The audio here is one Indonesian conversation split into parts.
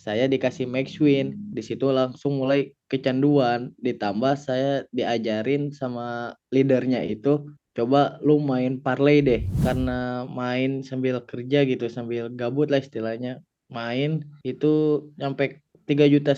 saya dikasih Max Win, di situ langsung mulai kecanduan, ditambah saya diajarin sama leadernya itu, coba lu main parlay deh, karena main sambil kerja gitu, sambil gabut lah istilahnya, main itu nyampe 3,5 juta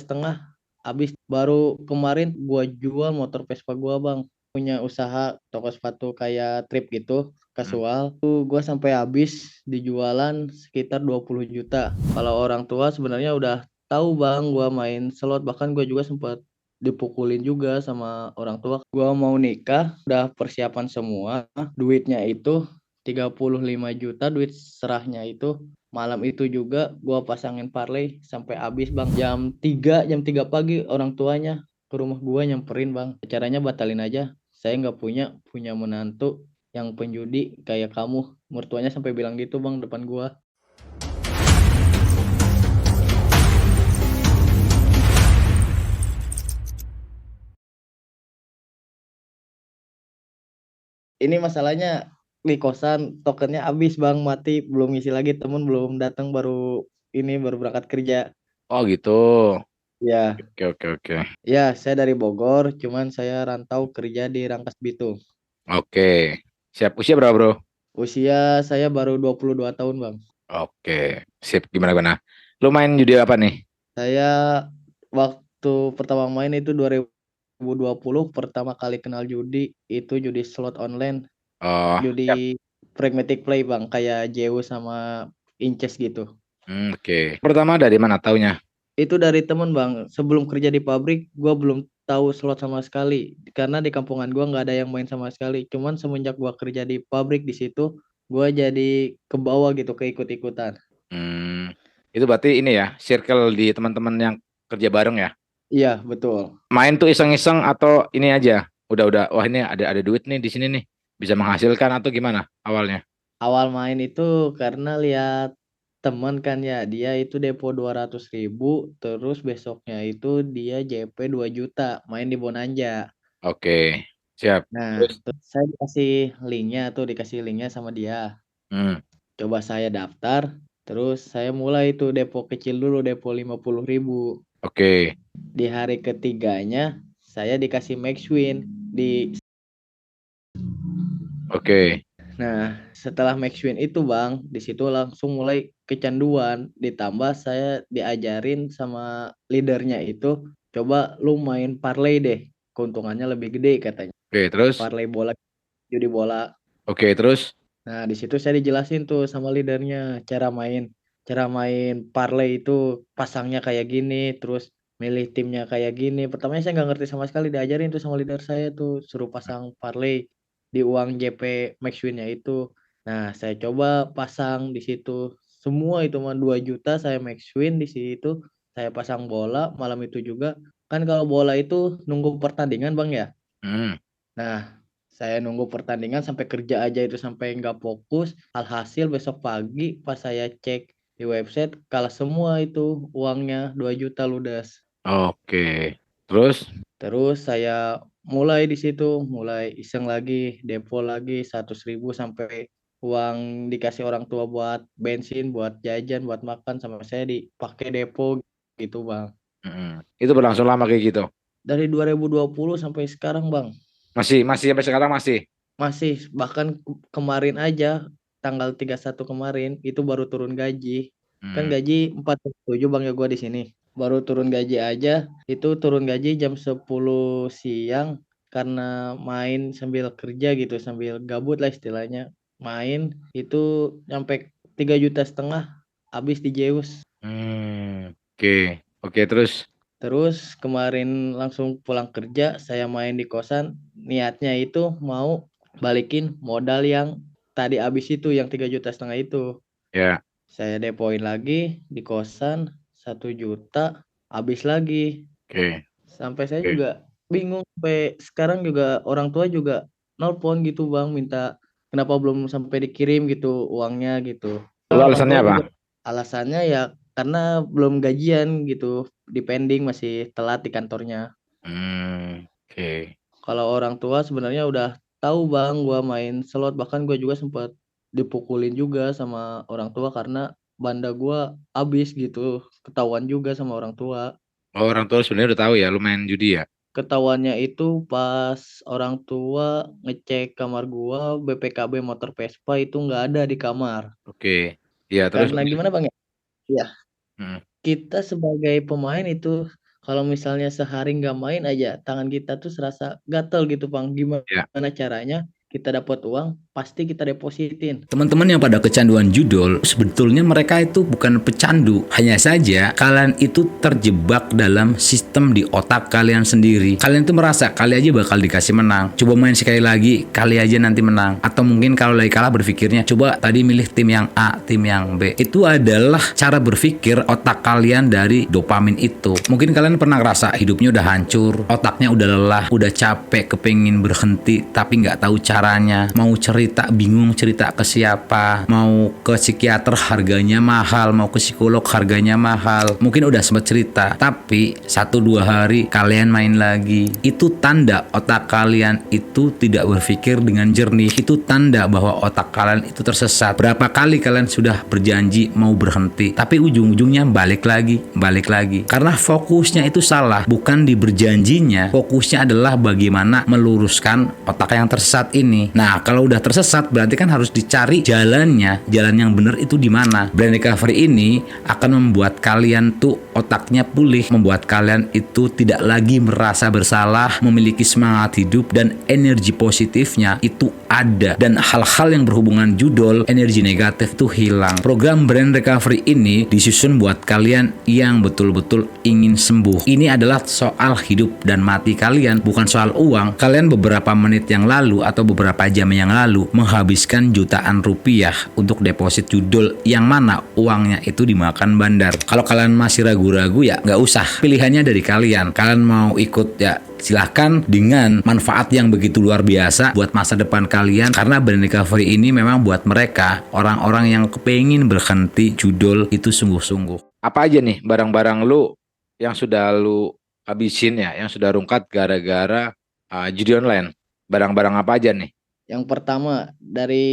habis. Baru kemarin gua jual motor Vespa gua bang, punya usaha toko sepatu kayak trip gitu, Hmm. kasual tuh gua sampai habis dijualan sekitar 20 juta. Kalau orang tua sebenarnya udah tahu bang gua main slot, bahkan gua juga sempat dipukulin juga sama orang tua. Gua mau nikah, udah persiapan semua, duitnya itu 35 juta, duit serahnya itu. Malam itu juga gua pasangin parlay sampai habis bang. Jam 3 pagi orang tuanya ke rumah gua nyamperin bang. Caranya batalin aja. Saya nggak punya menantu yang penjudi kayak kamu. Mertuanya sampai bilang gitu bang depan gua. Ini masalahnya di kosan tokennya habis bang, mati, belum ngisi lagi, temen belum datang, baru berangkat kerja. Oh gitu. Ya, Oke, oke, oke. ya saya dari Bogor, cuman saya rantau kerja di Rangkas Bitung. Oke. Siap. Usia berapa, bro? Usia saya baru 22 tahun bang. Oke. Sip. Gimana, gimana? Lu main judi apa nih? Saya waktu pertama main itu 2020, pertama kali kenal judi itu judi slot online, Oh, siap. judi pragmatic play bang, kayak Zeus sama Inches gitu. Oke. Pertama dari mana taunya? Itu dari temen bang, sebelum kerja di pabrik gua belum tahu slot sama sekali, karena di kampungan gua nggak ada yang main sama sekali. Cuman semenjak gua kerja di pabrik, di situ gua jadi ke bawah gitu, keikut-ikutan. Hmm, itu berarti ini ya, circle di teman-teman yang kerja bareng ya. Iya betul. Main tuh iseng-iseng atau ini aja? Udah, wah ini ada duit nih di sini nih. Bisa menghasilkan atau gimana awalnya? Awal main itu karena lihat temen kan ya, dia itu depo 200.000, terus besoknya itu dia JP 2 juta main di Bonanza. Oke, siap. Nah, Terus? terus saya dikasih linknya sama dia. Hmm, Coba saya daftar, terus saya mulai tuh depo kecil dulu, depo 50.000. oke, Di hari ketiganya saya dikasih Max Win di. oke. Nah, setelah Max Win itu bang, di situ langsung mulai kecanduan. Ditambah saya diajarin sama leadernya itu, coba lu main parlay deh, keuntungannya lebih gede katanya. Oke, terus? Parlay bola, judi bola. Oke, terus? Nah, di situ saya dijelasin tuh sama leadernya cara main parlay itu, pasangnya kayak gini, terus milih timnya kayak gini. Pertamanya saya nggak ngerti sama sekali, diajarin tuh sama leader saya tuh, suruh pasang parlay di uang JP Max Win-nya itu. Nah, saya coba pasang di situ. Semua itu mah 2 juta saya Max Win di situ. Saya pasang bola malam itu juga. Kan kalau bola itu nunggu pertandingan, Bang ya. Hmm, Nah, saya nunggu pertandingan sampai kerja aja itu sampai nggak fokus. Alhasil besok pagi pas saya cek di website, kalah semua itu uangnya 2 juta ludes. oke. Terus? Terus saya mulai di situ, mulai iseng lagi, depo lagi 100.000 sampai uang dikasih orang tua buat bensin, buat jajan, buat makan sama saya dipakai depo gitu bang. Itu berlangsung lama kayak gitu. Dari 2020 sampai sekarang bang. Masih, masih sampai sekarang masih. Masih, bahkan kemarin aja tanggal 31 kemarin itu baru turun gaji. Kan Hmm, gaji 47 bang ya gua di sini. Baru turun gaji aja, itu turun gaji jam 10 siang karena main sambil kerja gitu, sambil gabut lah istilahnya. Main itu nyampe 3,5 juta habis di Zeus. oke, oke. Terus? Terus kemarin langsung pulang kerja, saya main di kosan, niatnya itu mau balikin modal yang tadi habis itu, yang 3,5 juta itu. Ya, Saya depoin lagi di kosan 1 juta, habis lagi. oke, Sampai saya oke. juga bingung, sampai sekarang juga orang tua juga nelpon gitu bang, minta kenapa belum sampai dikirim gitu uangnya gitu. Lalu Orang alasannya tua apa? juga alasannya ya karena belum gajian gitu, dipending, masih telat di kantornya. Oke. Kalau orang tua sebenarnya udah tahu bang gua main slot, bahkan gua juga sempat dipukulin juga sama orang tua karena banda gua habis gitu, ketahuan juga sama orang tua. Oh, orang tua sebenarnya udah tahu ya lu main judi ya? Ketahuannya itu pas orang tua ngecek kamar gua, BPKB motor Vespa itu nggak ada di kamar. Oke. Iya, terus Karena gimana Bang ya? Iya, hmm, kita sebagai pemain itu kalau misalnya sehari nggak main aja, tangan kita tuh serasa gatel gitu Bang. ya. Gimana caranya kita dapat uang, pasti kita depositin. Teman-teman yang pada kecanduan judul, sebetulnya mereka itu bukan pecandu. Hanya saja kalian itu terjebak dalam sistem di otak kalian sendiri. Kalian itu merasa kali aja bakal dikasih menang. Coba main sekali lagi, kali aja nanti menang. Atau mungkin kalau lagi kalah berpikirnya, coba tadi milih tim yang A, tim yang B. Itu adalah cara berpikir otak kalian dari dopamin itu. Mungkin kalian pernah ngerasa hidupnya udah hancur, otaknya udah lelah, udah capek, kepengin berhenti, tapi nggak tahu caranya. Mau cerita bingung cerita ke siapa, mau ke psikiater harganya mahal, mau ke psikolog harganya mahal. Mungkin udah sempat cerita, tapi 1-2 hari kalian main lagi. Itu tanda otak kalian itu tidak berpikir dengan jernih. Itu tanda bahwa otak kalian itu tersesat. Berapa kali kalian sudah berjanji mau berhenti, tapi ujung-ujungnya balik lagi. Karena fokusnya itu salah, bukan di berjanjinya. Fokusnya adalah bagaimana meluruskan otak yang tersesat ini. Nah, kalau udah tersesat berarti kan harus dicari jalannya, jalan yang benar itu di mana. Brain recovery ini akan membuat kalian tuh otaknya pulih, membuat kalian itu tidak lagi merasa bersalah, memiliki semangat hidup dan energi positifnya itu ada, dan hal-hal yang berhubungan judul energi negatif tuh hilang. Program Brain Recovery ini disusun buat kalian yang betul-betul ingin sembuh. Ini adalah soal hidup dan mati kalian, bukan soal uang. Kalian beberapa menit yang lalu atau beberapa jam yang lalu menghabiskan jutaan rupiah untuk deposit judul yang mana uangnya itu dimakan bandar. Kalau kalian masih ragu-ragu ya nggak usah, pilihannya dari kalian. Kalian mau ikut ya silahkan, dengan manfaat yang begitu luar biasa buat masa depan kalian, karena Brain Recovery ini memang buat mereka orang-orang yang kepengin berhenti judul itu sungguh-sungguh. Apa aja nih barang-barang lu yang sudah lu habisin ya, yang sudah rungkat gara-gara judi online? Barang-barang apa aja nih? Yang pertama dari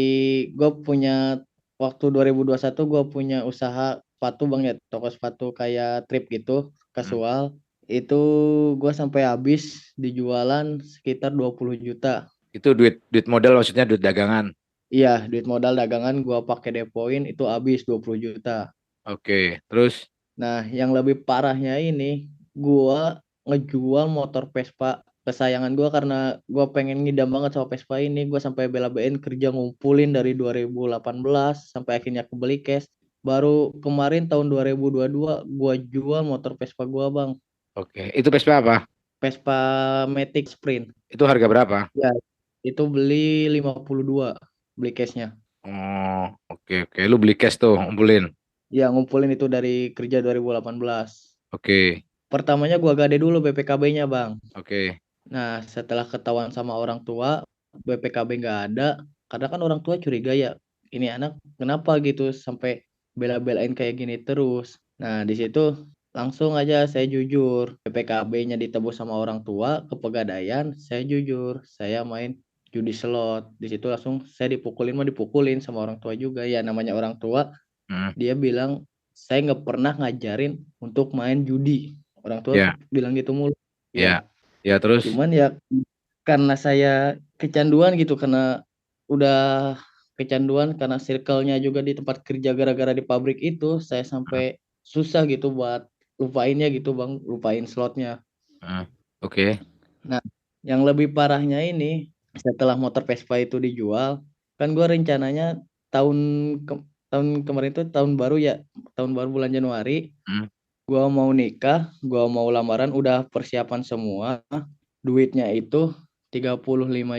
gue punya waktu 2021 gue punya usaha sepatu Bang ya, toko sepatu kayak trip gitu, kasual. Itu gue sampai habis dijualan sekitar 20 juta. Itu duit duit modal, maksudnya duit dagangan. Iya, duit modal dagangan gue pakai depoin itu habis 20 juta. Oke, terus Nah, yang lebih parahnya ini, gua ngejual motor Vespa kesayangan gua karena gua pengen ngidam banget sama Vespa ini. Gua sampai bela-belain kerja ngumpulin dari 2018 sampai akhirnya kebeli cash. Baru kemarin tahun 2022 gua jual motor Vespa gua, Bang. oke, itu Vespa apa? Vespa Matic Sprint. Itu harga berapa? Ya, itu beli 52 beli cashnya. Oh, oke oke. Lu beli cash tuh, ngumpulin. Ya, ngumpulin itu dari kerja 2018. Oke, Pertamanya gua gade dulu BPKB-nya, Bang. oke. Nah, setelah ketahuan sama orang tua, BPKB nggak ada, karena kan orang tua curiga ya, ini anak kenapa gitu sampai bela-belain kayak gini terus. Nah, di situ langsung aja saya jujur, BPKB-nya ditebus sama orang tua, ke Pegadaian, saya jujur, saya main judi slot. Di situ langsung saya dipukulin mah dipukulin sama orang tua juga. Ya namanya orang tua, Hmm, dia bilang saya nggak pernah ngajarin untuk main judi. Orang tua ya, bilang gitu mulu. ya. Ya. Ya, terus Cuman ya karena saya kecanduan gitu, karena udah kecanduan karena circle-nya juga di tempat kerja gara-gara di pabrik itu, saya hmm, sampai susah gitu buat lupainnya gitu Bang, lupain slotnya. hmm, oke. Nah, yang lebih parahnya ini setelah motor Vespa itu dijual, kan gue rencananya tahun ke, tahun kemarin itu tahun baru ya, tahun baru bulan Januari, Hmm, gua mau nikah, gua mau lamaran, udah persiapan semua. Duitnya itu 35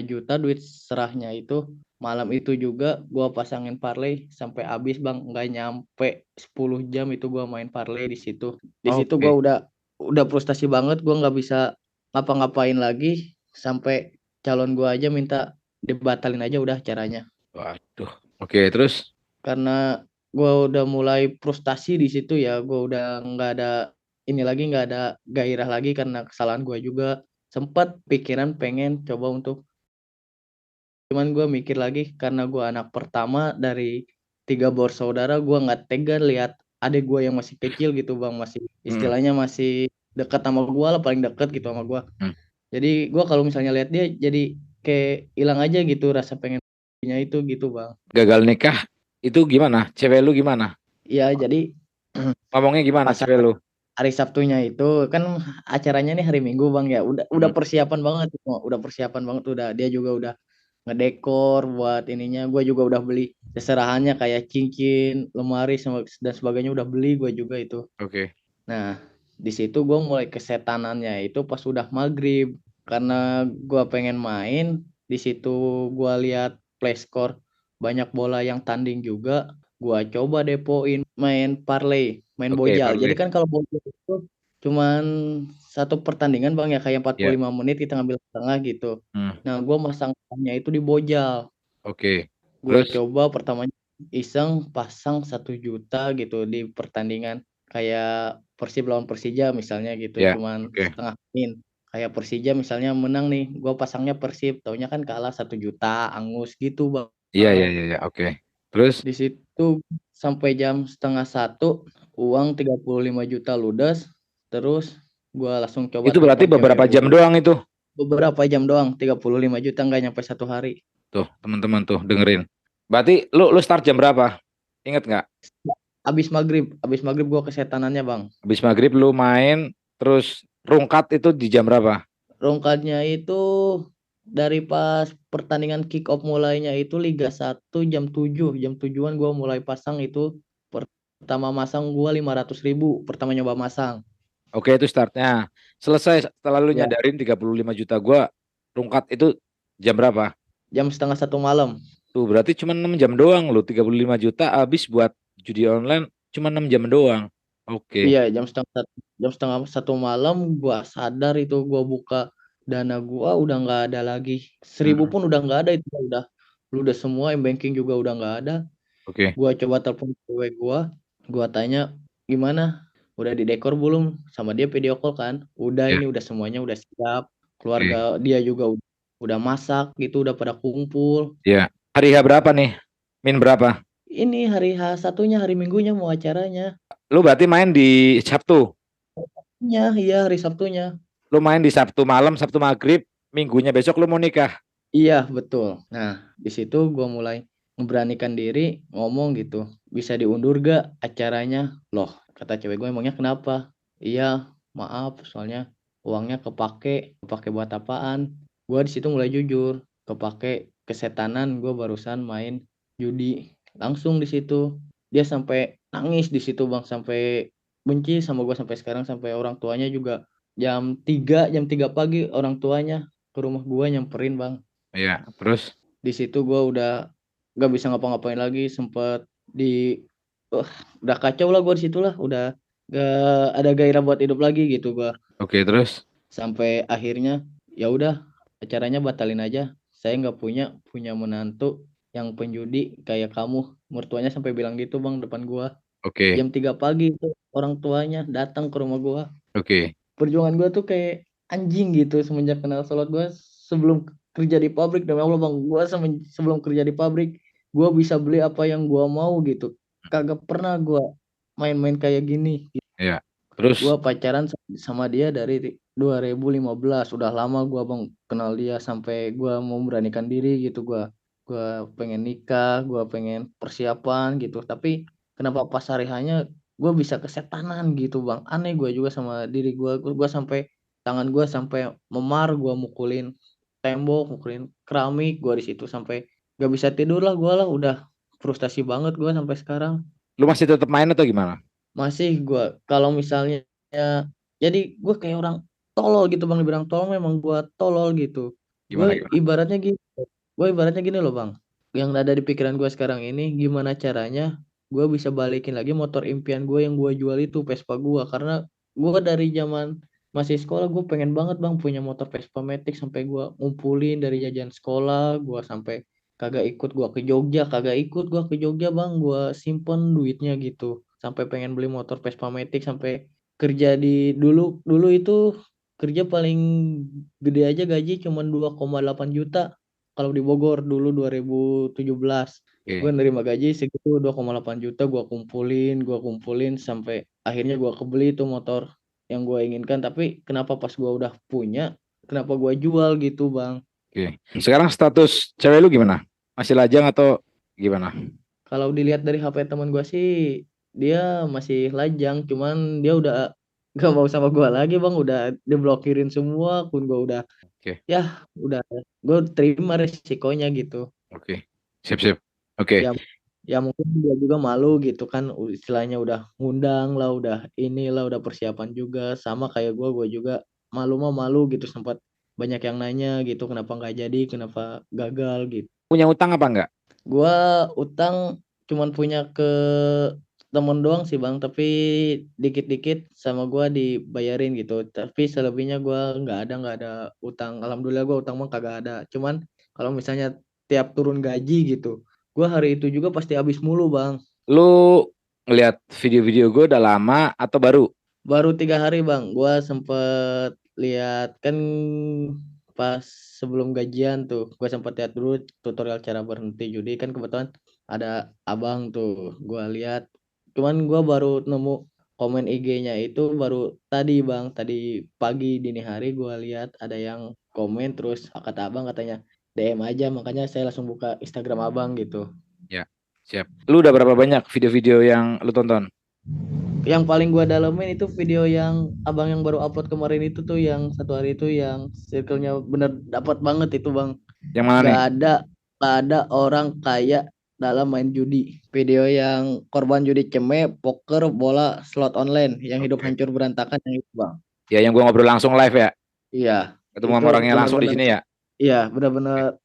juta, duit serahnya itu. Malam itu juga gua pasangin parlay sampai habis, Bang. Nggak nyampe 10 jam itu gua main parlay di situ. Di situ gua oke. udah frustasi banget, gua nggak bisa ngapa-ngapain lagi sampai calon gua aja minta dibatalin aja udah caranya. Waduh. Oke, terus Karena gua udah mulai frustasi di situ ya, gua udah nggak ada ini lagi, nggak ada gairah lagi karena kesalahan gua juga. Sempat pikiran pengen coba untuk, cuman gua mikir lagi karena gua anak pertama dari 3 bersaudara, gua nggak tega lihat adik gua yang masih kecil gitu Bang, masih Hmm, istilahnya masih dekat sama gua lah, paling dekat gitu sama gua. hmm. Jadi gua kalau misalnya lihat dia jadi kayak hilang aja gitu rasa pengen punya itu gitu Bang. Gagal nikah itu gimana? Cewek lu gimana? Iya jadi Ngomongnya gimana pas cewek lu? hari Sabtunya itu kan acaranya nih hari Minggu Bang ya, udah Hmm, persiapan banget gitu, udah persiapan banget, udah dia juga udah ngedekor buat ininya, gua juga udah beli seserahannya kayak cincin, lemari sama dan sebagainya udah beli gua juga itu. oke. Nah, di situ gue mulai kesetanannya itu pas udah maghrib karena gue pengen main di situ gue lihat playscore banyak bola yang tanding juga gue coba depoin main parlay main Oke, bojal jadi Parley. kan kalau bojal itu cuman satu pertandingan bang ya kayak Ya. 45 menit kita ngambil setengah gitu Hmm, nah gue masangnya itu di bojal oke. gua Terus? coba pertamanya iseng pasang 1 juta gitu di pertandingan kayak Persib lawan Persija misalnya gitu Ya, cuman oke. setengah min kayak Persija misalnya menang nih gua pasangnya Persib taunya kan kalah 1 juta angus gitu bang. Iya, iya, iya, iya, oke. Terus Di situ sampai jam setengah satu uang 35 juta ludes terus gua langsung coba itu berarti telepon cewek beberapa jam gua doang itu. beberapa jam doang 35 juta nggak nyampe 1 hari. Tuh, teman-teman tuh dengerin. Berarti lu start jam berapa? Ingat nggak? Abis maghrib gua kesetanannya bang. Habis maghrib lu main, terus rungkat itu di jam berapa? Rungkatnya itu dari pas pertandingan kick off mulainya itu Liga 1 jam 7 jam 7-an gua mulai pasang itu pertama masang gua 500.000 pertama nyoba masang Oke, itu startnya. Selesai setelah lu ya nyadarin 35 juta gua, rungkat itu jam berapa? jam setengah 1 malam. Tuh, berarti cuma 6 jam doang lu. 35 juta habis buat judi online cuma 6 jam doang. Oke. Iya jam setengah 1 malam gua sadar itu gua buka dana gua udah nggak ada lagi 1.000 Hmm, pun udah nggak ada itu udah semua banking juga udah nggak ada. oke. Gua coba telepon cewek gua tanya gimana, udah didekor belum? Sama dia video call kan, udah Ya, ini udah semuanya udah siap, keluarga oke. dia juga udah masak gitu, udah pada kumpul. Ya. Hari H berapa nih? Min berapa? Ini hari H1-nya, hari Minggunya mau acaranya. Lu berarti main di Sabtu. Iya hari Sabtunya. Lu main di Sabtu malam, Sabtu maghrib, Minggunya besok lu mau nikah. Iya betul. Nah di situ gua mulai ngeberanikan diri ngomong gitu, bisa diundur gak acaranya? Loh kata cewek gue emangnya kenapa? Iya maaf soalnya uangnya kepake buat apaan? Gua di situ mulai jujur, kepake kesetanan gue barusan main judi. Langsung di situ dia sampai nangis di situ bang, sampai benci sama gue sampai sekarang, sampai orang tuanya juga jam 3 pagi orang tuanya ke rumah gua nyamperin bang. Iya, terus Di situ gue udah gak bisa ngapa-ngapain lagi sempet di uh, udah kacau lah gue di situ lah udah gak ada gairah buat hidup lagi gitu gue oke, terus sampai akhirnya ya udah acaranya batalin aja saya nggak punya menantu yang penjudi kayak kamu mertuanya sampai bilang gitu bang depan gue oke, jam 3 pagi itu orang tuanya datang ke rumah gue oke. perjuangan gue tuh kayak anjing gitu semenjak kenal sholat gue sebelum kerja di pabrik demi Allah bang gue sebelum kerja di pabrik gue bisa beli apa yang gue mau gitu kagak pernah gue main-main kayak gini Iya. Terus gue pacaran sama dia dari 2015 udah lama gue bang kenal dia sampai gue mau beranikan diri gitu gue pengen nikah gue pengen persiapan gitu tapi kenapa pas hari hanya gue bisa kesetanan gitu bang aneh gue juga sama diri gue sampai tangan gue sampai memar gue mukulin tembok mukulin keramik gue di situ sampai gak bisa tidur lah gue lah udah frustasi banget gue sampai sekarang lu masih tetap main atau gimana? masih gue kalau misalnya jadi gue kayak orang tolol gitu bang dibilang tolol memang gue tolol gitu gue Gimana gimana? ibaratnya gini gue ibaratnya gini loh bang yang ada di pikiran gue sekarang ini gimana caranya gue bisa balikin lagi motor impian gue yang gue jual itu Vespa gue karena gue dari zaman masih sekolah gue pengen banget bang punya motor Vespa Matic sampai gue ngumpulin dari jajan sekolah gue sampai kagak ikut gue ke Jogja kagak ikut gue ke Jogja bang gue simpen duitnya gitu sampai pengen beli motor Vespa Matic sampai kerja di dulu dulu itu kerja paling gede aja gaji cuma 2,8 juta kalau di Bogor dulu 2017 Gue Oke. nerima gaji segitu 2,8 juta, gue kumpulin sampai akhirnya gue kebeli tuh motor yang gue inginkan. Tapi kenapa pas gue udah punya, kenapa gue jual gitu bang? Oke. Sekarang status cewek lu gimana? Masih lajang atau gimana? Kalau dilihat dari HP teman gue sih, dia masih lajang, cuman dia udah gak mau sama gue lagi bang, udah diblokirin semua, akun gue udah, Oke. ya udah, gue terima resikonya gitu. Oke. Sip. Oke. Ya, ya mungkin dia juga malu gitu kan, istilahnya udah ngundang lah, udah inilah, udah persiapan juga, sama kayak gue juga malu mah malu gitu, sempat banyak yang nanya gitu, kenapa nggak jadi, kenapa gagal gitu. Punya utang apa enggak? Gua utang cuman punya ke temen doang sih bang, tapi dikit-dikit sama gua dibayarin gitu. Tapi selebihnya gua nggak ada utang. Alhamdulillah gua utang mah kagak ada. Cuman kalau misalnya tiap turun gaji gitu, gua hari itu juga pasti habis mulu bang. Lu ngelihat video-video gue udah lama atau baru? Baru 3 hari bang, gua sempet lihat kan pas sebelum gajian tuh, gua sempet lihat dulu tutorial cara berhenti judi kan, kebetulan ada abang tuh, gua lihat. Cuman gua baru nemu komen IG-nya itu baru tadi bang, tadi pagi dini hari gua lihat ada yang komen, terus kata abang katanya DM aja, makanya saya langsung buka Instagram abang gitu. Ya, siap. Lu udah berapa banyak video-video yang lu tonton? Yang paling gua dalemin itu video yang abang yang baru upload kemarin itu tuh, yang 1 hari itu, yang circle-nya bener dapat banget itu bang. Yang mana nih? Gak ada gak ada orang kaya dalam main judi. Video yang korban judi ceme, poker, bola, slot online, yang hidup Oke. hancur berantakan yang itu bang. Ya, yang gua ngobrol langsung live ya. Iya, Ketemu itu sama orangnya langsung di bener-bener, sini ya. iya bener-bener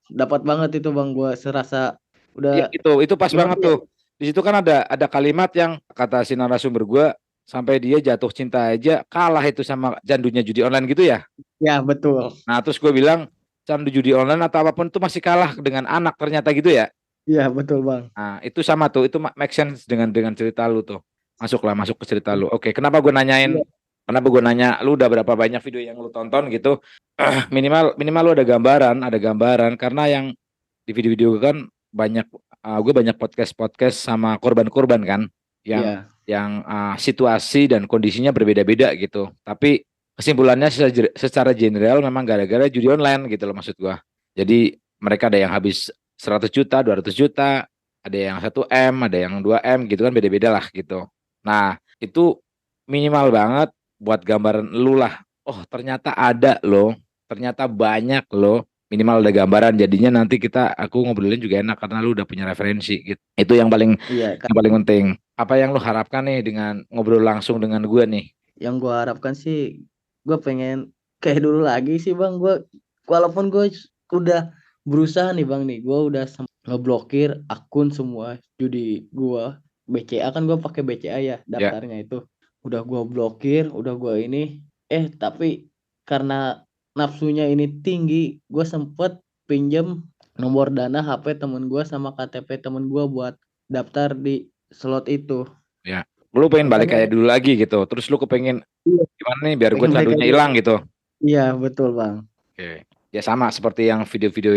dapat banget itu bang, gua serasa Iya, udah itu pas gimana banget ya. tuh. Di situ kan ada kalimat yang kata si narasumber gua, sampai dia jatuh cinta aja kalah itu sama candunya judi online gitu ya. Ya betul. Nah, terus gue bilang candu judi online atau apapun itu masih kalah dengan anak ternyata gitu ya. Iya betul bang. Nah, itu sama tuh, itu make sense dengan cerita lu tuh. Masuk ke cerita lu. Oke, kenapa gue nanya lu udah berapa banyak video yang lu tonton gitu. Minimal lu ada gambaran karena yang di video-video gue kan banyak, gue banyak podcast sama korban-korban kan yang Iya. situasi dan kondisinya berbeda-beda gitu. Tapi kesimpulannya secara general memang gara-gara judi online gitu loh maksud gue. Jadi mereka ada yang habis 100 juta, 200 juta, ada yang 1 M, ada yang 2 M gitu kan, beda-beda lah gitu. Nah, itu minimal banget buat gambaran lu lah. Oh, ternyata ada loh. Ternyata banyak loh. Minimal ada gambaran, jadinya nanti aku ngobrolin juga enak karena lu udah punya referensi gitu. Itu Iya, yang paling penting. Apa yang lu harapkan nih dengan ngobrol langsung dengan gua nih? yang gue harapkan sih, gue pengen kayak dulu lagi sih bang. Gue walaupun gue udah berusaha nih bang, nih gue udah ngeblokir akun semua judi gue. BCA kan gue pakai BCA ya Ya, daftarnya itu, udah gue blokir, udah gue ini, tapi karena nafsunya ini tinggi, gue sempet pinjem nomor dana HP temen gue sama KTP temen gue buat daftar di slot itu. ya. Lu pengen balik Makanya kayak dulu lagi gitu. Terus lu kepengen iya, gimana nih biar gue pengen balik candunya lagi. hilang gitu. Iya betul bang. Oke. Ya sama seperti yang video-video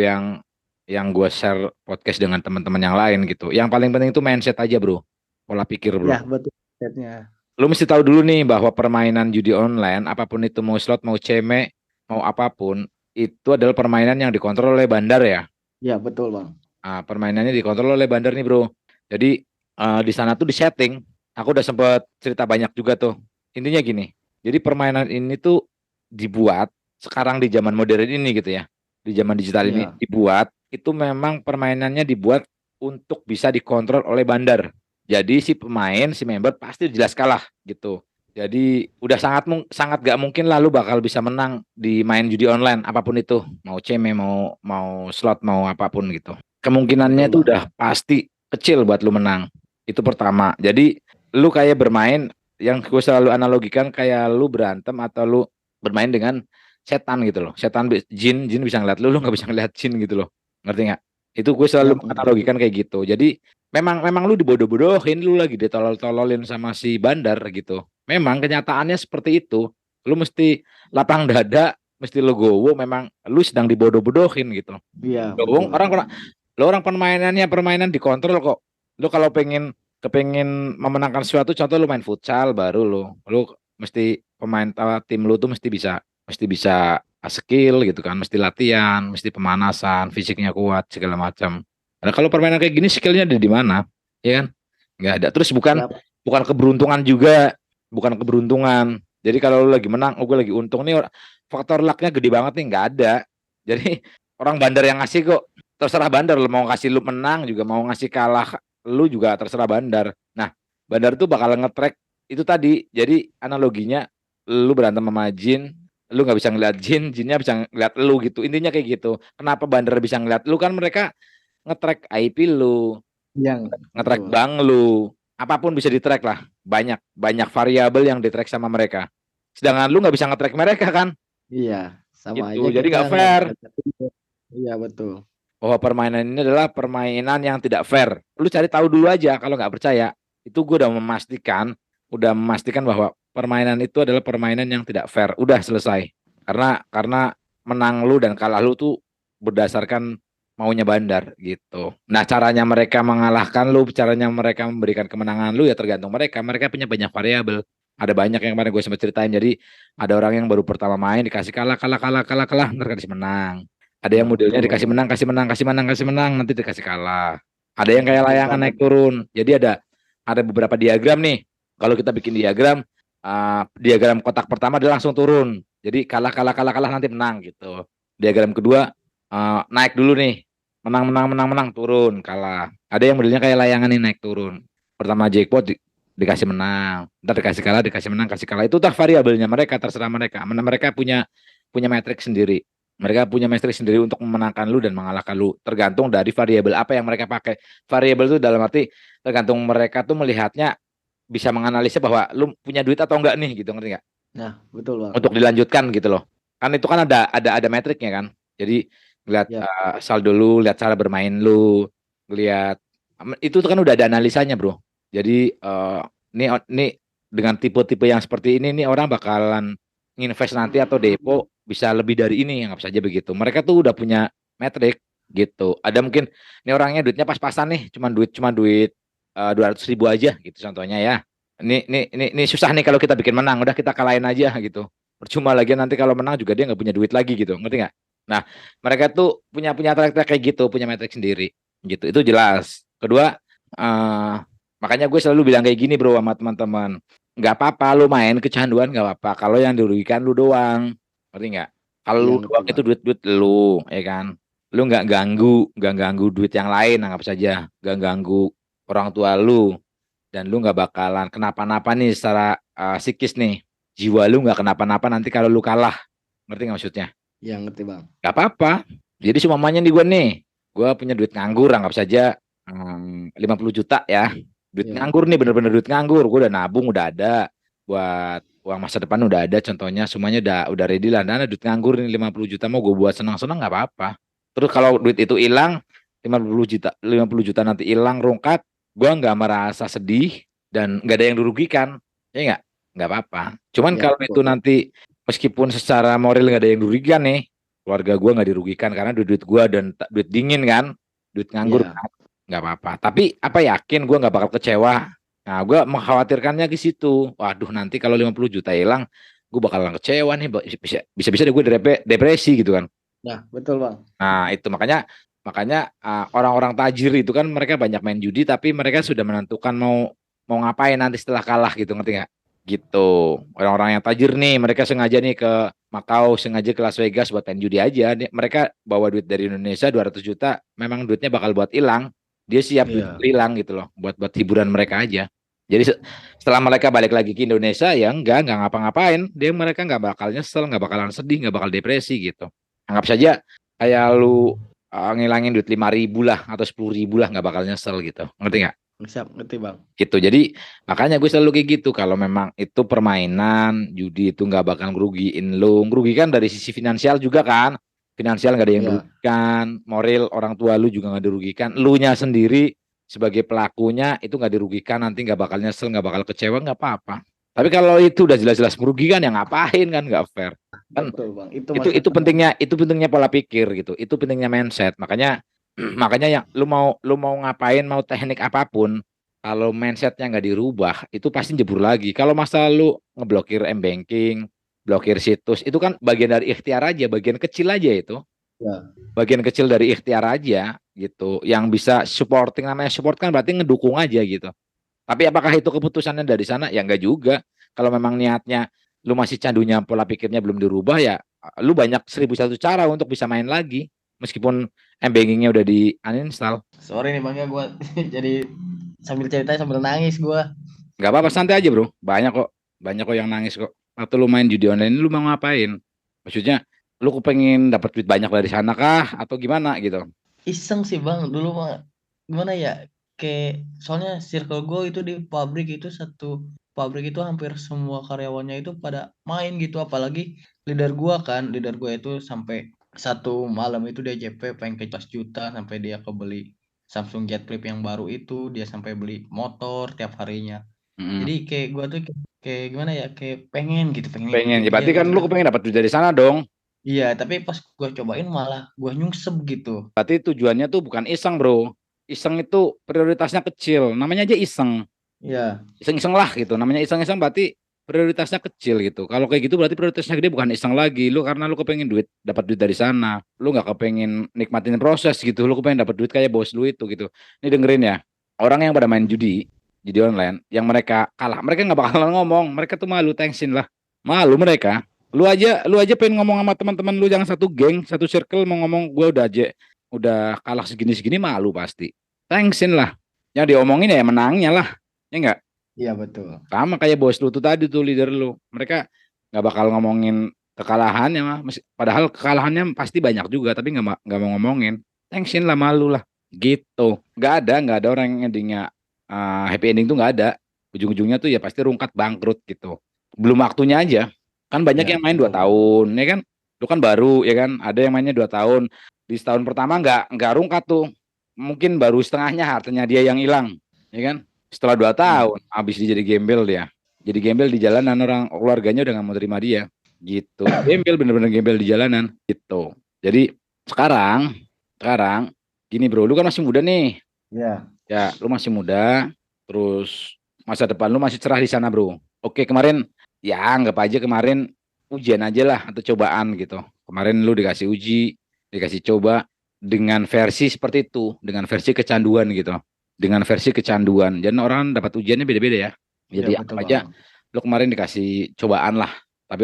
yang gue share podcast dengan teman-teman yang lain gitu. Yang paling penting itu mindset aja, Bro. Pola pikir, Ya Bro. betul setnya. Lu mesti tahu dulu nih bahwa permainan judi online, apapun itu mau slot, mau ceme, mau apapun, itu adalah permainan yang dikontrol oleh bandar ya. Ya betul bang. Permainannya dikontrol oleh bandar nih, Bro. Jadi di sana tuh di setting. Aku udah sempet cerita banyak juga tuh. Intinya gini. Jadi permainan ini tuh dibuat sekarang di zaman modern ini gitu ya. Di zaman digital ini Iya. dibuat, itu memang permainannya dibuat untuk bisa dikontrol oleh bandar. Jadi si pemain, si member pasti jelas kalah gitu. Jadi udah sangat gak mungkin lah lu bakal bisa menang di main judi online apapun itu, mau ceme, mau slot, mau apapun gitu. Kemungkinannya Betul itu bang. udah pasti kecil buat lu menang. Itu pertama. Jadi lu kayak bermain, yang gue selalu analogikan kayak lu berantem atau lu bermain dengan setan gitu loh. Jin bisa ngeliat lu nggak bisa ngeliat jin gitu loh. Ngerti nggak? Itu gue Ya selalu ngerti. menganalogikan kayak gitu. Jadi memang lu dibodoh-bodohin, lu lagi ditolol-tololin sama si bandar gitu. Memang kenyataannya seperti itu. Lu mesti lapang dada, mesti legowo, memang lu sedang dibodoh-bodohin gitu. Iya Bohong, betul. Lo orang permainan dikontrol kok. Lo kalau kepengen memenangkan sesuatu, contoh lo main futsal baru lo mesti tim lo tuh mesti bisa skill gitu kan, mesti latihan, mesti pemanasan, fisiknya kuat segala macam. Nah kalau permainan kayak gini skillnya ada di mana, ya kan? Nggak ada. Terus bukan Ya, bukan keberuntungan juga, bukan keberuntungan. Jadi kalau lu lagi menang, gue lagi untung nih, faktor lucknya gede banget nih, nggak ada. Jadi orang bandar yang ngasih kok, terserah bandar, lu mau ngasih lu menang juga, mau ngasih kalah lu juga terserah bandar. Nah, bandar tuh bakal nge-track itu tadi. Jadi analoginya lu berantem sama jin, lu nggak bisa ngeliat jin, jinnya bisa ngeliat lu gitu. Intinya kayak gitu. Kenapa bandar bisa ngeliat lu, kan mereka nge-track IP lu, yang nge-track betul. bank lu, apapun bisa di-track lah. Banyak banyak variabel yang di-track sama mereka. Sedangkan lu nggak bisa nge-track mereka kan, Iya, sama gitu. aja Jadi kita nggak nggak fair. bisa tertipu. Iya betul. Bahwa permainan ini adalah permainan yang tidak fair. Lu cari tahu dulu aja kalau nggak percaya. Itu gue udah memastikan bahwa permainan itu adalah permainan yang tidak fair. Udah selesai. Karena menang lu dan kalah lu tuh berdasarkan maunya bandar gitu. Nah, caranya mereka mengalahkan lu, caranya mereka memberikan kemenangan lu ya tergantung mereka. Mereka punya banyak variabel. Ada banyak yang kemarin gue sempat ceritain. Jadi ada orang yang baru pertama main dikasih kalah, kalah, kalah, kalah, kalah, ntar dikasih menang. Ada yang Nah modelnya betul dikasih bang. menang, kasih menang, kasih menang, kasih menang, nanti dikasih kalah. Ada yang Nah kayak itu layangan pada naik turun. Jadi ada beberapa diagram nih. Kalau kita bikin diagram, diagram kotak pertama dia langsung turun. Jadi kalah, kalah, kalah, kalah nanti menang gitu. Diagram kedua naik dulu nih, menang, menang, menang, menang, turun, kalah. Ada yang modelnya kayak layangan nih naik turun. Pertama jackpot dikasih menang, ntar dikasih kalah, dikasih menang, kasih kalah. Itu tak variabelnya mereka, terserah mereka. Mereka punya punya metrik sendiri. Mereka punya metrik sendiri untuk memenangkan lu dan mengalahkan lu. Tergantung dari variabel apa yang mereka pakai. Variabel itu dalam arti tergantung mereka tuh melihatnya, bisa menganalisa bahwa lu punya duit atau enggak nih gitu, ngerti nggak? Nah betul bang. Untuk dilanjutkan gitu loh. Kan itu kan ada metriknya kan. Jadi lihat Ya saldo lu, lihat cara bermain lu, lihat itu kan udah ada analisanya, Bro. Jadi nih dengan tipe-tipe yang seperti ini nih orang bakalan invest nanti atau depo bisa lebih dari ini, anggap saja begitu. Mereka tuh udah punya metrik gitu. Ada mungkin ini orangnya duitnya pas-pasan nih, cuma duit 200.000 aja gitu contohnya ya. Ini susah nih kalau kita bikin menang, udah kita kalahin aja gitu. Percuma lagi nanti kalau menang juga dia nggak punya duit lagi gitu, ngerti nggak? Nah, mereka tuh punya trik-trik kayak gitu, punya metrik sendiri, gitu. Itu jelas. Kedua, eh makanya gue selalu bilang kayak gini bro sama teman-teman, nggak apa-apa lu main kecanduan, nggak apa-apa. Kalau yang dirugikan lu doang, ngerti nggak? Kalau lu yang doang ngerti itu bang. duit-duit lu, ya kan? Lu nggak ganggu duit yang lain, anggap saja, nggak ganggu orang tua lu, dan lu nggak bakalan kenapa-napa nih secara psikis nih, jiwa lu nggak kenapa-napa nanti kalau lu kalah, ngerti nggak maksudnya? Yang ngerti bang. Nggak apa-apa. Jadi semuanya nih gue punya duit nganggur, anggap saja 50 juta ya, duit Ya nganggur nih, bener-bener duit nganggur, gue udah nabung, udah ada buat uang masa depan, udah ada contohnya, semuanya udah ready lah, dan ada duit nganggur nih 50 juta, mau gue buat senang-senang nggak apa-apa. Terus kalau duit itu hilang, 50 juta nanti hilang rungkat, gue nggak merasa sedih dan nggak ada yang dirugikan, ya nggak apa-apa. Cuman ya kalau itu betul. nanti meskipun secara moral nggak ada yang dirugikan nih, keluarga gue nggak dirugikan karena duit gue dan duit dingin kan, duit nganggur Ya kan, nggak apa-apa. Tapi apa yakin gue nggak bakal kecewa? Nah, gue mengkhawatirkannya ke situ. Waduh, nanti kalau 50 juta hilang, gue bakalan kecewa nih. Bisa deh gue depresi gitu kan. nah betul bang. Nah, itu makanya orang-orang tajir itu kan mereka banyak main judi, tapi mereka sudah menentukan mau mau ngapain nanti setelah kalah gitu, ngerti nggak? Gitu. Orang-orang yang tajir nih, mereka sengaja nih ke Macau, sengaja ke Las Vegas buat main judi aja. Mereka bawa duit dari Indonesia 200 juta, memang duitnya bakal buat hilang. Dia siap duit Iya hilang gitu loh, buat hiburan mereka aja. Jadi setelah mereka balik lagi ke Indonesia ya enggak ngapa-ngapain. Mereka nggak bakal nyesel, nggak bakalan sedih, nggak bakal depresi gitu. Anggap saja kayak lu ngilangin duit 5.000 lah atau 10.000 lah, nggak bakal nyesel gitu, ngerti nggak? siap ngerti bang. Gitu. Jadi makanya gue selalu kayak gitu, kalau memang itu permainan judi itu nggak bakal ngerugiin lu, ngerugikan dari sisi finansial juga kan, finansial nggak ada yang Ya dirugikan, moral orang tua lu juga nggak dirugikan, lu nya sendiri sebagai pelakunya itu nggak dirugikan, nanti nggak bakal nyesel, nggak bakal kecewa, nggak apa-apa. Tapi kalau itu udah jelas-jelas merugikan, ya ngapain, kan nggak fair kan. betul bang. Itu itu maksud itu abang. pentingnya itu pentingnya pola pikir gitu, itu pentingnya mindset. Makanya Makanya yang lu mau ngapain, mau teknik apapun, kalau mindsetnya nggak dirubah, itu pasti jebur lagi. Kalau masa lu ngeblokir m-banking, blokir situs, itu kan bagian dari ikhtiar aja, bagian kecil aja itu. Ya, Bagian kecil dari ikhtiar aja gitu. Yang bisa supporting, namanya support kan berarti ngedukung aja gitu. Tapi apakah itu keputusannya dari sana? Ya enggak juga. Kalau memang niatnya lu masih candunya, pola pikirnya belum dirubah, ya lu banyak 1.001 cara untuk bisa main lagi. Meskipun m-bankingnya udah di uninstall. sorry nih Bang ya, gua jadi sambil cerita sambil nangis gua. Nggak apa-apa, santai aja bro. Banyak kok. Banyak kok yang nangis kok. Waktu lu main judi online lu mau ngapain? Maksudnya lu kepengen dapat duit banyak dari sana kah? Atau gimana gitu? Iseng sih Bang, dulu mah gimana ya? Kayak soalnya circle gue itu di pabrik itu satu pabrik itu hampir semua karyawannya itu pada main gitu, apalagi leader gua itu sampai satu malam itu dia JP pengen ke 11 juta sampai dia kebeli Samsung Jet Flip yang baru itu, dia sampai beli motor tiap harinya. Mm-mm. Jadi kayak gua tuh kayak gimana ya? Kayak pengen gitu, pengen Pengen, ngikutin ya dia berarti kan gitu lu kan. kepengen dapat duit dari sana dong. Iya, tapi pas gua cobain malah gua nyungsep gitu. Berarti tujuannya tuh bukan iseng bro. Iseng itu prioritasnya kecil. Namanya aja iseng. Iya, Iseng-iseng lah gitu. Namanya iseng-iseng berarti prioritasnya kecil gitu. Kalau kayak gitu berarti prioritasnya gede, bukan iseng lagi. Lu karena lu kepengen duit, dapat duit dari sana. Lu nggak kepengen nikmatin proses gitu. Lu kepengen dapat duit kayak bos lu itu gitu. Ini dengerin ya. Orang yang pada main judi online, yang mereka kalah, mereka nggak bakalan ngomong. Mereka tuh malu, tensin lah. Malu mereka. Lu aja pengen ngomong sama teman-teman lu yang satu geng, satu circle, mau ngomong gua udah kalah segini-segini, malu pasti. Tensin lah. Yang diomongin ya menangnya lah. Ya enggak? iya betul. Sama kayak bos lu tuh tadi tuh, leader lu. Mereka nggak bakal ngomongin kekalahannya mah. Padahal kekalahannya pasti banyak juga, tapi nggak mau ngomongin. Tensin lah, malu lah. Gitu. Nggak ada orang yang endingnya happy ending tuh nggak ada. Ujung-ujungnya tuh ya pasti rungkat bangkrut gitu. Belum waktunya aja. Kan banyak Iya, yang main 2 betul Bang. tahun, ya kan? Lu kan baru, ya kan? Ada yang mainnya 2 tahun. Di setahun pertama nggak rungkat tuh. Mungkin baru setengahnya hartanya dia yang hilang, ya kan? Setelah 2 tahun, Iya. habis dia jadi gembel dia. Jadi gembel di jalanan, orang keluarganya udah nggak mau terima dia. Gitu. Gembel, bener-bener gembel di jalanan. Gitu. Jadi sekarang, sekarang gini bro, lu kan masih muda nih. Iya. Ya, lu masih muda. Terus masa depan lu masih cerah di sana bro. Oke, kemarin ya anggap aja kemarin ujian aja lah atau cobaan gitu. Kemarin lu dikasih uji, dikasih coba dengan versi seperti itu, dengan versi kecanduan gitu. Dengan versi kecanduan. Dan orang dapat ujiannya beda-beda ya. Iya Jadi betul anggap Bang. aja lu kemarin dikasih cobaan lah. Tapi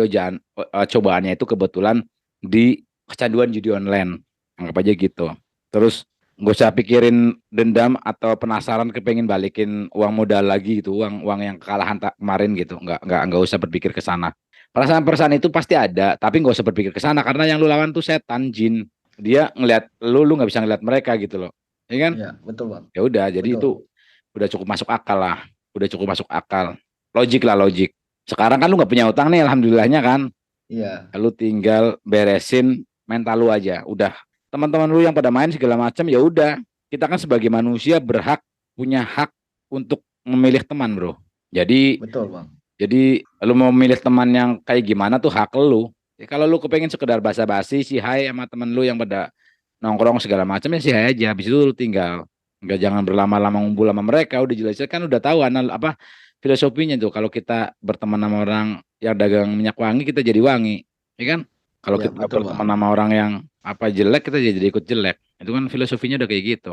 cobaannya itu kebetulan di kecanduan judi online. Anggap aja gitu. Terus nggak usah pikirin dendam atau penasaran kepengen balikin uang modal lagi gitu, uang yang kekalahan kemarin gitu. Nggak usah berpikir ke sana. Perasaan-perasaan itu pasti ada, tapi nggak usah berpikir ke sana karena yang lu lawan tuh setan, jin. Dia ngelihat lu nggak bisa ngelihat mereka gitu loh. Ya kan? Iya betul Bang. Ya udah, jadi Betul. itu udah cukup masuk akal lah. Udah cukup masuk akal. Logik lah, logik. Sekarang kan lu nggak punya utang nih, alhamdulillahnya kan. Iya. Lu tinggal beresin mental lu aja. Udah, teman-teman lu yang pada main segala macam, ya udah. Kita kan sebagai manusia punya hak untuk memilih teman, bro. Jadi Betul Bang. jadi lu mau memilih teman yang kayak gimana tuh hak lu. Ya, kalau lu kepengen sekedar basa-basi sih hai sama temen lu yang pada nongkrong segala macam, ya sih hai aja. Habis itu lu tinggal, nggak, jangan berlama-lama ngumpul sama mereka. Udah jelas kan, udah tahu apa filosofinya tuh. Kalau kita berteman sama orang yang dagang minyak wangi, kita jadi wangi, ya kan? Kalau Iya kita betul Bang. berteman sama orang yang apa jelek, kita jadi ikut jelek. Itu kan filosofinya udah kayak gitu.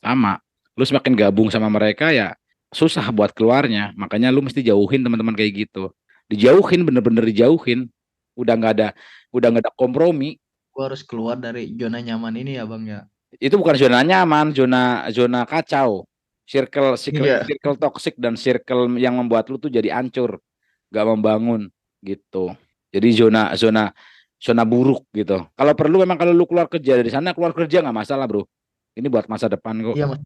Sama. Lu semakin gabung sama mereka ya susah buat keluarnya. Makanya lu mesti jauhin teman-teman kayak gitu. Dijauhin, bener-bener dijauhin. Udah nggak ada, udah nggak ada kompromi. Gua harus keluar dari zona nyaman ini ya Bang ya. Itu bukan zona nyaman, zona zona kacau. Circle circle Iya. circle toxic dan circle yang membuat lu tuh jadi hancur, gak membangun gitu. Jadi zona zona zona buruk gitu. Kalau perlu memang kalau lu keluar kerja dari sana, keluar kerja nggak masalah, bro. Ini buat masa depan kok. Iya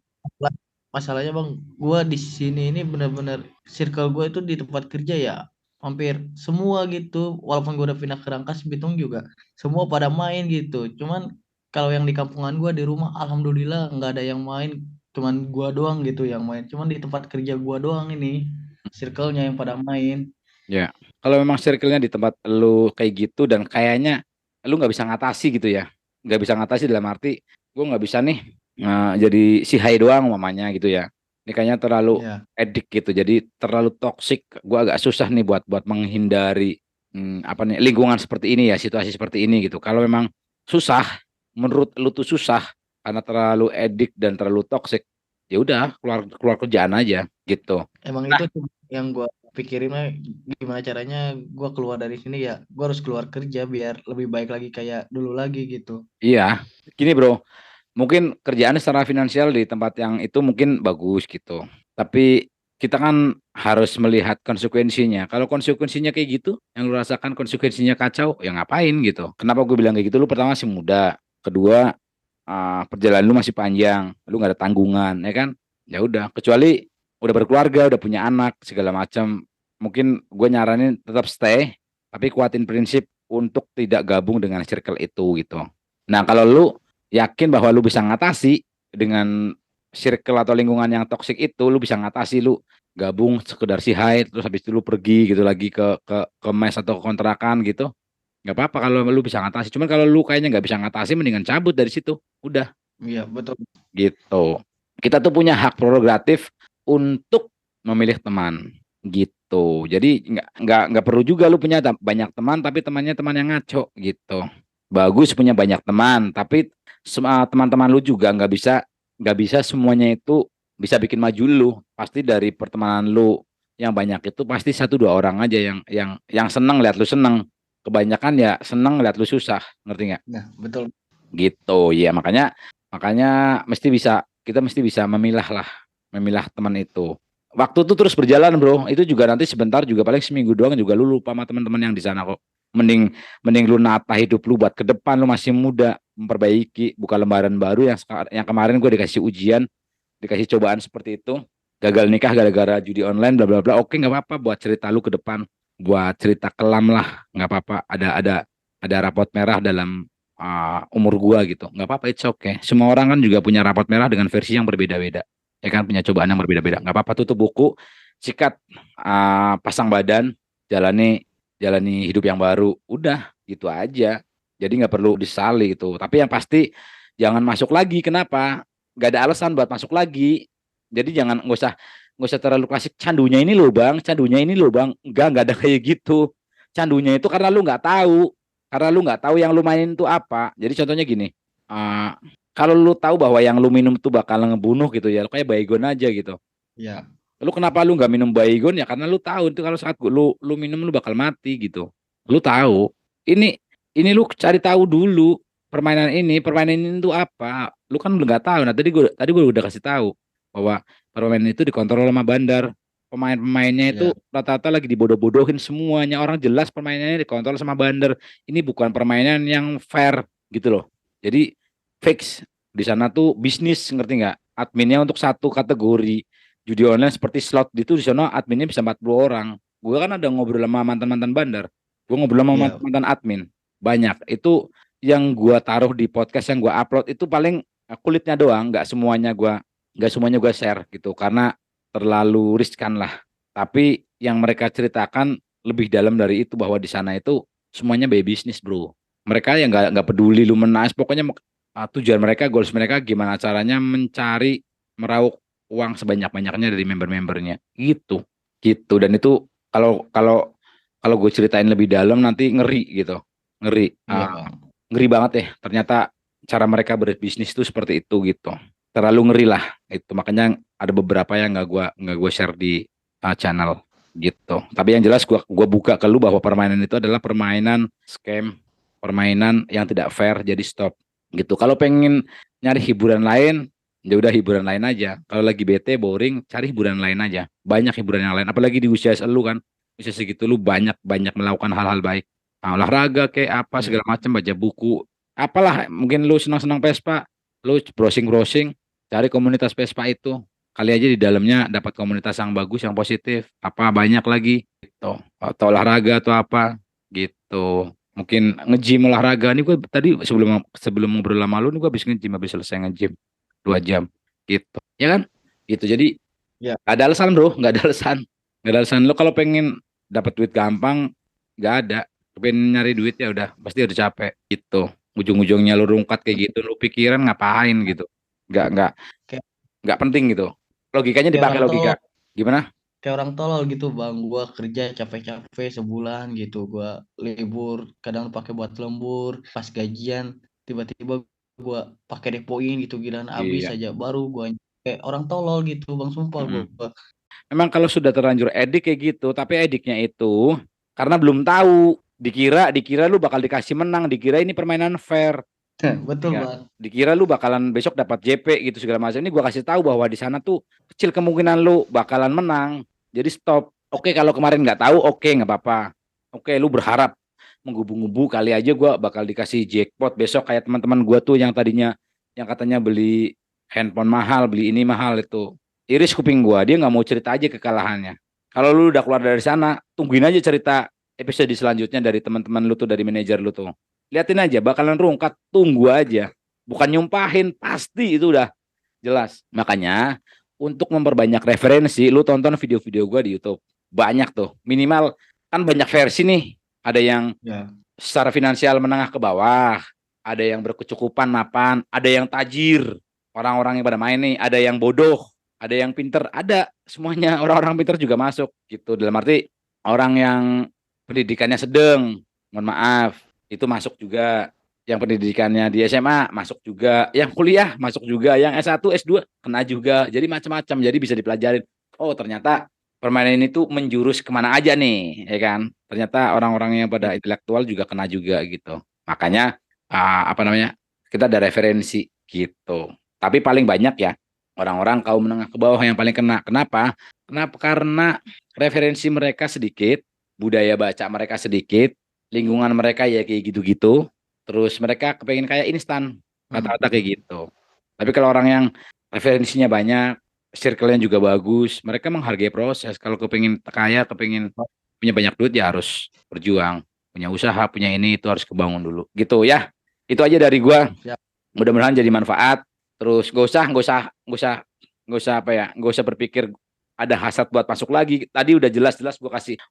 masalahnya Bang, gua di sini ini benar-benar circle gua itu di tempat kerja ya hampir semua gitu. Walaupun gua udah pindah ke Rangkas Bitung juga semua pada main gitu. Cuman kalau yang di kampungan gua di rumah alhamdulillah nggak ada yang main. Cuman gua doang gitu yang main. Cuman di tempat kerja gua doang ini circle-nya yang pada main. Ya, kalau memang circle-nya di tempat lu kayak gitu dan kayaknya lu nggak bisa ngatasi gitu ya, nggak bisa ngatasi dalam arti gue nggak bisa nih jadi si high doang mamanya gitu ya. Ini kayaknya terlalu Iya. edik gitu. Jadi terlalu toksik. Gua agak susah nih buat menghindari apa nih lingkungan seperti ini ya, situasi seperti ini gitu. Kalau memang susah, menurut lu tuh susah karena terlalu edik dan terlalu toksik, ya udah keluar keluar kerjaan aja gitu. Emang Nah, itu tuh yang gue pikirin mah, gimana caranya gue keluar dari sini ya, gue harus keluar kerja biar lebih baik lagi kayak dulu lagi gitu. iya, gini bro, mungkin kerjaan secara finansial di tempat yang itu mungkin bagus gitu. Tapi kita kan harus melihat konsekuensinya. Kalau konsekuensinya kayak gitu, yang lu rasakan konsekuensinya kacau, ya ngapain gitu. Kenapa gue bilang kayak gitu? Lu pertama masih muda. Kedua, perjalanan lu masih panjang. Lu nggak ada tanggungan, ya kan? Ya udah, kecuali udah berkeluarga, udah punya anak, segala macam. Mungkin gue nyaranin tetap stay, tapi kuatin prinsip untuk tidak gabung dengan circle itu gitu. Nah, kalau lu yakin bahwa lu bisa ngatasi dengan circle atau lingkungan yang toksik itu, lu bisa ngatasi, lu gabung sekedar si hai terus habis itu lu pergi gitu lagi ke mes atau ke kontrakan gitu, nggak apa-apa kalau lu bisa ngatasi. Cuman kalau lu kayaknya nggak bisa ngatasi, mendingan cabut dari situ, udah Iya betul. gitu. Kita tuh punya hak prerogatif untuk memilih teman gitu. Jadi nggak perlu juga lu punya banyak teman tapi temannya teman yang ngaco gitu. Bagus punya banyak teman tapi teman-teman lu juga nggak bisa semuanya itu bisa bikin maju lu. Pasti dari pertemanan lu yang banyak itu pasti satu dua orang aja yang seneng lihat lu seneng. Kebanyakan ya seneng lihat lu susah, ngerti nggak? Nah betul. Gitu ya, makanya makanya kita mesti bisa memilah teman itu. Waktu itu terus berjalan bro, itu juga nanti sebentar juga paling seminggu doang juga lu lupa sama teman-teman yang di sana kok. Mending mending lu nata hidup lu buat ke depan, lu masih muda, memperbaiki buka lembaran baru. Yang kemarin gue dikasih ujian, dikasih cobaan seperti itu, gagal nikah gara-gara judi online bla bla bla. Oke, nggak apa-apa buat cerita lu ke depan, buat cerita kelam lah, nggak apa-apa. Ada rapot merah dalam umur gua gitu, nggak apa-apa, it's okay. Semua orang kan juga punya rapot merah dengan versi yang berbeda-beda, ya kan, punya cobaan yang berbeda-beda. Nggak apa-apa, tutup buku, sikat, pasang badan, jalani jalani hidup yang baru, udah gitu aja. Jadi nggak perlu disali itu, tapi yang pasti jangan masuk lagi. Kenapa? Nggak ada alasan buat masuk lagi. Jadi jangan, nggak usah terlalu klasik, candunya ini loh bang, candunya ini loh bang. Nggak ada kayak gitu. Candunya itu karena lu nggak tahu yang lu mainin itu apa. Jadi contohnya gini, uh, kalau lu tahu bahwa yang lu minum itu bakal ngebunuh gitu ya, kayak baygon aja gitu. Ya. Lu kenapa lu nggak minum baygon? Ya karena lu tahu itu kalau saat lu minum lu bakal mati gitu. Lu tahu. Ini ini lu cari tahu dulu permainan ini itu apa. Lu kan udah nggak tahu. Nah, tadi gue udah kasih tahu bahwa permainan itu dikontrol sama bandar. Pemain-pemainnya itu Ya. rata-rata lagi dibodoh-bodohin semuanya. Orang jelas permainannya dikontrol sama bandar. Ini bukan permainan yang fair gitu loh. Jadi fix di sana tuh bisnis, ngerti nggak? Adminnya untuk satu kategori judi online seperti slot itu, di sana adminnya bisa 40 orang. Gue kan ada ngobrol sama mantan-mantan bandar. Gue ngobrol sama Ya. mantan-mantan admin. Banyak. Itu yang gue taruh di podcast yang gue upload itu paling kulitnya doang, nggak semuanya gue share gitu karena terlalu riskan lah. Tapi yang mereka ceritakan lebih dalam dari itu, bahwa di sana itu semuanya by bisnis bro. Mereka yang nggak peduli lu menaas, pokoknya tujuan mereka, goals mereka gimana caranya mencari meraup uang sebanyak-banyaknya dari member-membernya gitu gitu. Dan itu kalau kalau kalau gue ceritain lebih dalam nanti ngeri gitu, ngeri. Iya bang. Ngeri banget ya ternyata cara mereka berbisnis itu seperti itu gitu, terlalu ngeri lah itu. Makanya ada beberapa yang nggak gue share di channel gitu. Tapi yang jelas gue buka ke lu bahwa permainan itu adalah permainan scam, permainan yang tidak fair, jadi stop gitu. Kalau pengen nyari hiburan lain, ya udah hiburan lain aja. Kalau lagi bete boring, cari hiburan lain aja. Banyak hiburan yang lain. Apalagi di usia lu kan, usia segitu lu banyak banyak melakukan hal-hal baik. Nah, olahraga kayak apa Iya. segala macam, baca buku, apalah. Mungkin lu senang-senang Vespa, lu browsing-browsing, cari komunitas Vespa itu. Kali aja di dalamnya dapat komunitas yang bagus, yang positif. Apa banyak lagi gitu. Atau olahraga atau apa gitu. Mungkin nge-gym, olahraga. Ini gue tadi sebelum sebelum ngobrol sama lu nih, gue habis nge-gym, habis selesai nge-gym 2 jam gitu. Ya kan? Gitu. Jadi Ya. gak ada alasan bro, gak ada alasan. Gak ada alasan. Lo kalau pengen dapat duit gampang, gak ada. Pengen nyari duit ya udah pasti udah capek gitu. Ujung-ujungnya lu rungkat kayak gitu, lu pikiran ngapain gitu. nggak Kayak nggak penting gitu. Logikanya kayak dipakai orang logika. tolol, Gimana? kayak orang tolol gitu bang. Gua kerja capek-capek sebulan gitu, gua libur kadang pakai buat lembur, pas gajian tiba-tiba gua pakai depoin gitu, giliran habis Iya. aja baru gua kayak orang tolol gitu bang, sumpah Mm-mm. gua. Memang kalau sudah terlanjur edik kayak gitu, tapi ediknya itu karena belum tahu, dikira lu bakal dikasih menang, dikira ini permainan fair. Betul Ya, bang. dikira lu bakalan besok dapat JP gitu segala macam. Ini gua kasih tahu bahwa di sana tuh kecil kemungkinan lu bakalan menang. Jadi stop. Oke, kalau kemarin nggak tahu, oke nggak apa-apa. Oke, lu berharap menggubu-gubu kali aja gua bakal dikasih jackpot besok kayak teman-teman gua tuh yang tadinya yang katanya beli handphone mahal, beli ini mahal itu. Iris kuping gua, dia nggak mau cerita aja kekalahannya. Kalau lu udah keluar dari sana, tungguin aja cerita episode selanjutnya dari teman-teman lu tuh, dari manajer lu tuh. Liatin aja, bakalan rungkat, tunggu aja. Bukan nyumpahin, pasti itu udah jelas. Makanya, untuk memperbanyak referensi, lu tonton video-video gua di YouTube. Banyak tuh, minimal kan banyak versi nih. Ada yang Ya. secara finansial menengah ke bawah, ada yang berkecukupan mapan, ada yang tajir, orang-orang yang pada main nih, ada yang bodoh, ada yang pinter, ada semuanya. Orang-orang pinter juga masuk gitu. Dalam arti orang yang pendidikannya sedang, mohon maaf, itu masuk juga. Yang pendidikannya di SMA masuk juga, yang kuliah masuk juga, yang S1, S2 kena juga. Jadi macam-macam, jadi bisa dipelajarin. Oh, ternyata permainan ini tuh menjurus kemana aja nih, ya kan? Ternyata orang-orang yang pada intelektual juga kena juga gitu. Makanya apa namanya? Kita ada referensi gitu. Tapi paling banyak ya orang-orang kaum menengah ke bawah yang paling kena. Kenapa? Kenapa? Karena referensi mereka sedikit, budaya baca mereka sedikit, lingkungan mereka ya kayak gitu-gitu. Terus mereka kepengen kayak instan, rata-rata kayak gitu. Tapi kalau orang yang referensinya banyak, circle-nya juga bagus, mereka menghargai proses. Kalau kepengen kaya, kepengen punya banyak duit ya harus berjuang, punya usaha, punya ini itu harus kebangun dulu. Gitu ya. Itu aja dari gua. Siap. Mudah-mudahan jadi manfaat. Terus gak usah apa ya, gak usah berpikir ada hasad buat masuk lagi. Tadi udah jelas-jelas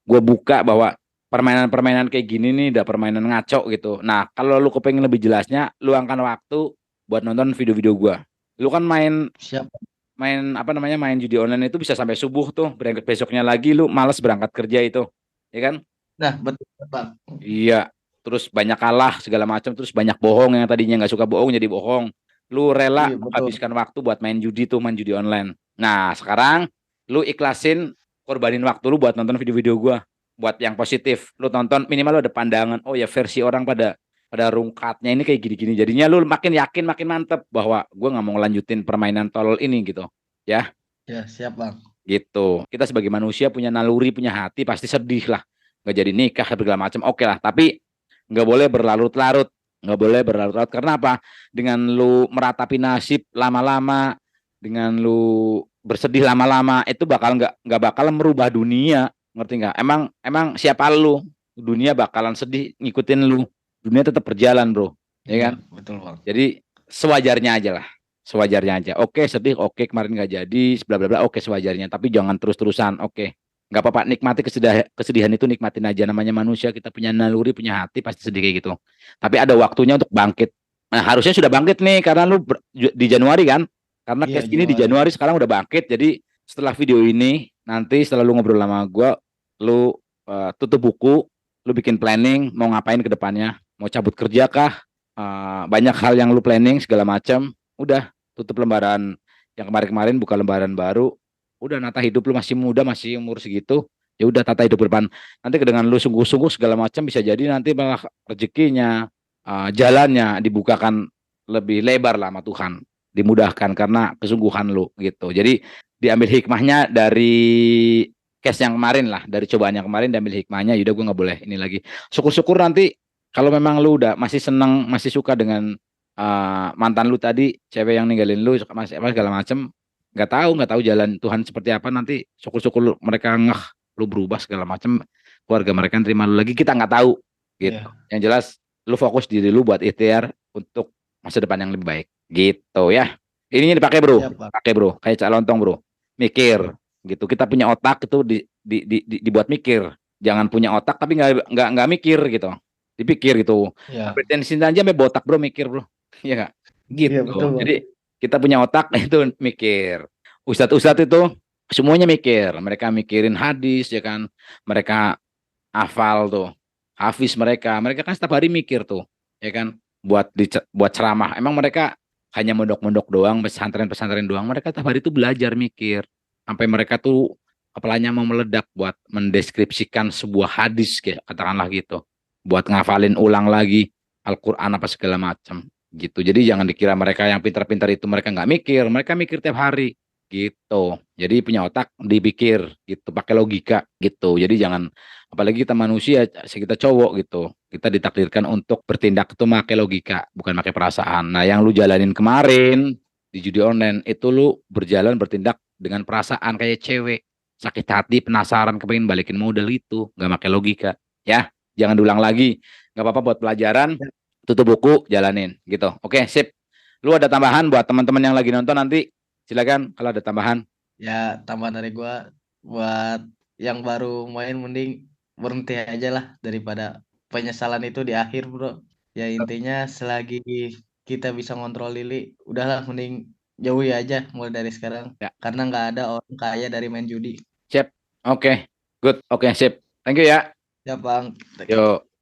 gua buka bahwa permainan-permainan kayak gini nih udah permainan ngaco gitu. Nah, kalau lu kepengen lebih jelasnya, luangkan waktu buat nonton video-video gua. Lu kan main Siap. main apa namanya main judi online itu bisa sampai subuh tuh, berangkat besoknya lagi lu males berangkat kerja itu, ya kan? Nah, betul bang. Iya, terus banyak kalah segala macam, terus banyak bohong yang tadinya nggak suka bohong jadi bohong. Lu rela Iya betul. menghabiskan waktu buat main judi tuh, main judi online. Nah, sekarang lu ikhlasin, korbanin waktu lu buat nonton video-video gua, buat yang positif. Lu tonton minimal lu ada pandangan, oh ya versi orang pada pada rungkatnya ini kayak gini-gini. Jadinya lu makin yakin, makin mantep bahwa gua nggak mau ngelanjutin permainan tolol ini gitu. Ya, Ya siap bang. gitu. Kita sebagai manusia punya naluri, punya hati, pasti sedih lah. Nggak jadi nikah, segala macam. Oke lah, tapi nggak boleh berlarut-larut. Nggak boleh berlarut-larut. Karena apa? Dengan lu meratapi nasib lama-lama, dengan lu bersedih lama-lama, itu bakal nggak bakal merubah dunia. Ngerti nggak? Emang siapa lu? Dunia bakalan sedih ngikutin lu. Dunia tetap berjalan, bro. Ya Iya kan? betul bang. Jadi sewajarnya aja lah, sewajarnya aja. Oke sedih, oke kemarin nggak jadi, bla bla bla, oke sewajarnya. Tapi jangan terus-terusan. Oke, nggak apa-apa, nikmati kesedihan itu, nikmatin aja. Namanya manusia, kita punya naluri, punya hati, pasti sedih kayak gitu. Tapi ada waktunya untuk bangkit. Nah harusnya sudah bangkit nih, karena lu di Januari kan. Karena Iya case ini di Januari. Januari sekarang udah bangkit. Jadi setelah video ini, nanti setelah lu ngobrol sama gue, lu tutup buku, lu bikin planning mau ngapain ke depannya, mau cabut kerja kah, banyak hal yang lu planning segala macam, udah tutup lembaran yang kemarin-kemarin, buka lembaran baru, udah nata hidup lu, masih muda, masih umur segitu, ya udah tata hidup ke depan. Nanti dengan lu sungguh-sungguh segala macam, bisa jadi nanti malah rezekinya, jalannya dibukakan lebih lebar lah sama Tuhan, dimudahkan karena kesungguhan lu gitu. Jadi diambil hikmahnya dari case yang kemarin lah, dari cobaan yang kemarin diambil hikmahnya. Yaudah gue nggak boleh ini lagi. Syukur-syukur nanti kalau memang lu udah masih seneng, masih suka dengan mantan lu tadi, cewek yang ninggalin lu, masih apa segala macem, nggak tahu jalan Tuhan seperti apa, nanti syukur-syukur mereka ngeh lu berubah segala macem, keluarga mereka terima lu lagi, kita nggak tahu gitu. Iya. Yang jelas lu fokus diri lu buat ikhtiar untuk masa depan yang lebih baik gitu ya. Ininya dipakai bro, Siap bang. pakai bro, kayak cak lontong bro, mikir gitu. Kita punya otak itu dibuat mikir, jangan punya otak tapi nggak mikir gitu, dipikir gitu. Iya. Pretensi aja sampai botak bro, mikir bro. Iya nggak? Iya Gitu. betul bang. Jadi Kita punya otak itu mikir. Ustadz-ustadz itu semuanya mikir. Mereka mikirin hadis ya kan. Mereka hafal tuh. Hafiz mereka. Mereka kan setiap hari mikir tuh, ya kan? Buat ceramah. Emang mereka hanya mondok-mondok doang, pesantren-pesantren doang. Mereka setiap hari tuh belajar mikir. Sampai mereka tuh kepalanya mau meledak buat mendeskripsikan sebuah hadis kayak katakanlah gitu. Buat ngafalin ulang lagi Al-Qur'an apa segala macam gitu. Jadi jangan dikira mereka yang pintar-pintar itu mereka nggak mikir, mereka mikir tiap hari gitu. Jadi punya otak dipikir gitu, pakai logika gitu. Jadi jangan, apalagi kita manusia, kita cowok gitu. Kita ditakdirkan untuk bertindak itu pakai logika, bukan pakai perasaan. Nah, yang lu jalanin kemarin di judi online itu lu bertindak dengan perasaan kayak cewek, sakit hati, penasaran, kepengen balikin modal itu, nggak pakai logika. Ya, jangan diulang lagi. Nggak apa-apa buat pelajaran, tutup buku, jalanin gitu. Oke, sip. Lu ada tambahan buat teman-teman yang lagi nonton nanti? Silakan kalau ada tambahan. Ya tambahan dari gua buat yang baru main mending berhenti aja lah daripada penyesalan itu di akhir bro. Ya intinya selagi kita bisa ngontrol diri, udahlah mending jauhi aja mulai dari sekarang. Ya, Karena nggak ada orang kaya dari main judi. sip. Oke, good. Oke, sip. Thank you ya. Ya bang. Yuk.